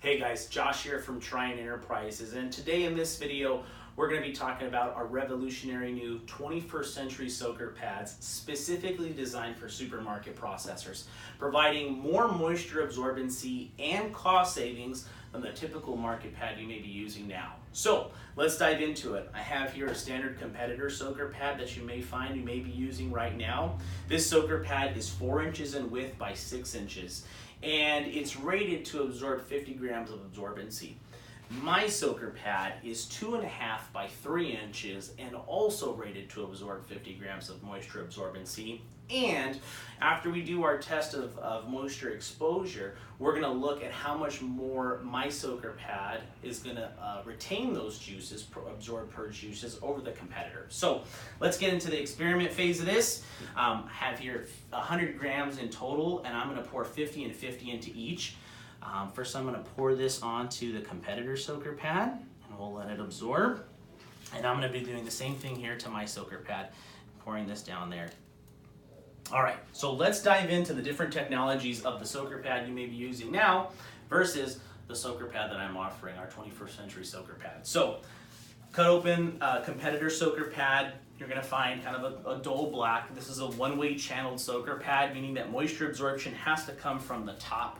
Hey guys, Josh here from Triune Enterprises, and today in this video we're going to be talking about our revolutionary new 21st century soaker pads specifically designed for supermarket processors, providing more moisture absorbency and cost savings than the typical market pad you may be using now. So let's dive into it. I have here a standard competitor soaker pad that you may be using right now. This soaker pad is 4 inches in width by 6 inches. And it's rated to absorb 50 grams of absorbency. My soaker pad is 2.5 by 3 inches and also rated to absorb 50 grams of moisture absorbency. And after we do our test of moisture exposure, we're going to look at how much more my soaker pad is going to retain those juices, absorb purge juices over the competitor. So let's get into the experiment phase of this. I have here 100 grams in total, and I'm going to pour 50 and 50 into each. First I'm going to pour this onto the competitor soaker pad, and we'll let it absorb. And I'm going to be doing the same thing here to my soaker pad, pouring this down there. All right, so let's dive into the different technologies of the soaker pad you may be using now versus the soaker pad that I'm offering, our 21st century soaker pad. So cut open a competitor soaker pad. You're going to find kind of a dull black. This is a one-way channeled soaker pad, meaning that moisture absorption has to come from the top,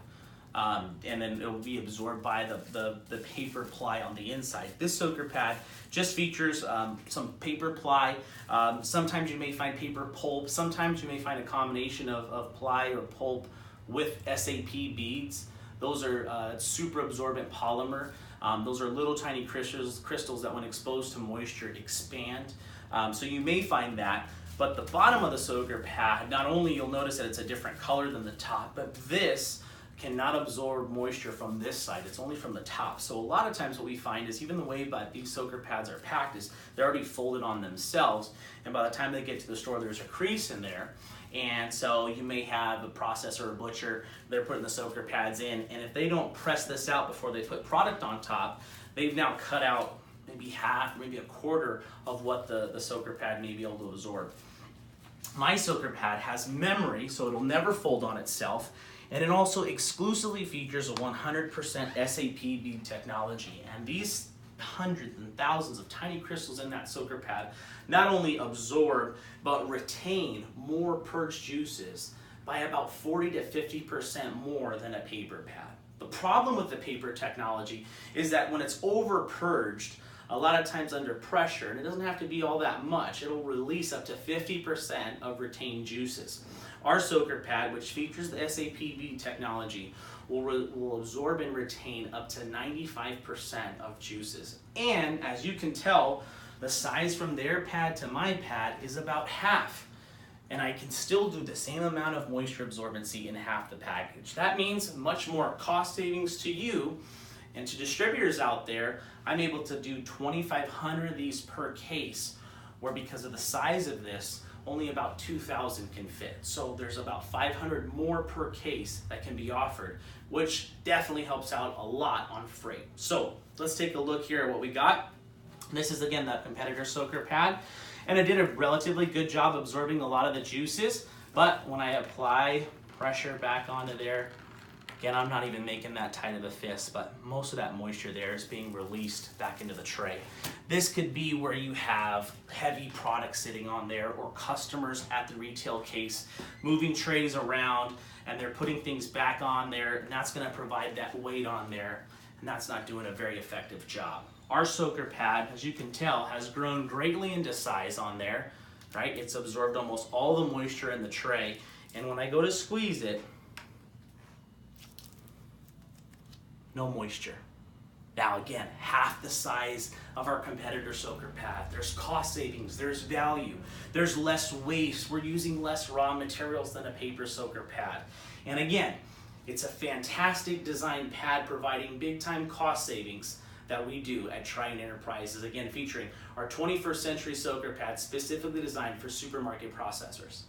and then it will be absorbed by the paper ply on the inside. This soaker pad just features some paper ply. Sometimes you may find paper pulp. Sometimes you may find a combination of ply or pulp with SAP beads. Those are super absorbent polymer. Those are little tiny crystals that when exposed to moisture expand. So you may find that. But the bottom of the soaker pad, not only you'll notice that it's a different color than the top, but this cannot absorb moisture from this side. It's only from the top. So a lot of times what we find is even the way that these soaker pads are packed is they're already folded on themselves, and by the time they get to the store there's a crease in there. And so you may have a processor or a butcher, they're putting the soaker pads in, and if they don't press this out before they put product on top, they've now cut out maybe half, maybe a quarter of what the soaker pad may be able to absorb. My soaker pad has memory, so it'll never fold on itself. And it also exclusively features a 100% SAP bead technology. And these hundreds and thousands of tiny crystals in that soaker pad not only absorb, but retain more purge juices by about 40 to 50% more than a paper pad. The problem with the paper technology is that when it's over purged, a lot of times under pressure, and it doesn't have to be all that much, it'll release up to 50% of retained juices. Our soaker pad, which features the SAP bead technology, will absorb and retain up to 95% of juices. And as you can tell, the size from their pad to my pad is about half. And I can still do the same amount of moisture absorbency in half the package. That means much more cost savings to you. And to distributors out there, I'm able to do 2,500 of these per case, where because of the size of this, only about 2,000 can fit. So there's about 500 more per case that can be offered, which definitely helps out a lot on freight. So let's take a look here at what we got. This is again the competitor soaker pad, and it did a relatively good job absorbing a lot of the juices, but when I apply pressure back onto there, again, I'm not even making that tight of a fist, but most of that moisture there is being released back into the tray. This could be where you have heavy product sitting on there, or customers at the retail case moving trays around and they're putting things back on there, and that's going to provide that weight on there, and that's not doing a very effective job. Our soaker pad, as you can tell, has grown greatly into size on there, right? It's absorbed almost all the moisture in the tray, and when I go to squeeze it, no moisture. Now again, half the size of our competitor soaker pad. There's cost savings, there's value, there's less waste. We're using less raw materials than a paper soaker pad. And again, it's a fantastic design pad providing big time cost savings that we do at Triune Enterprises. Again, featuring our 21st century soaker pad specifically designed for supermarket processors.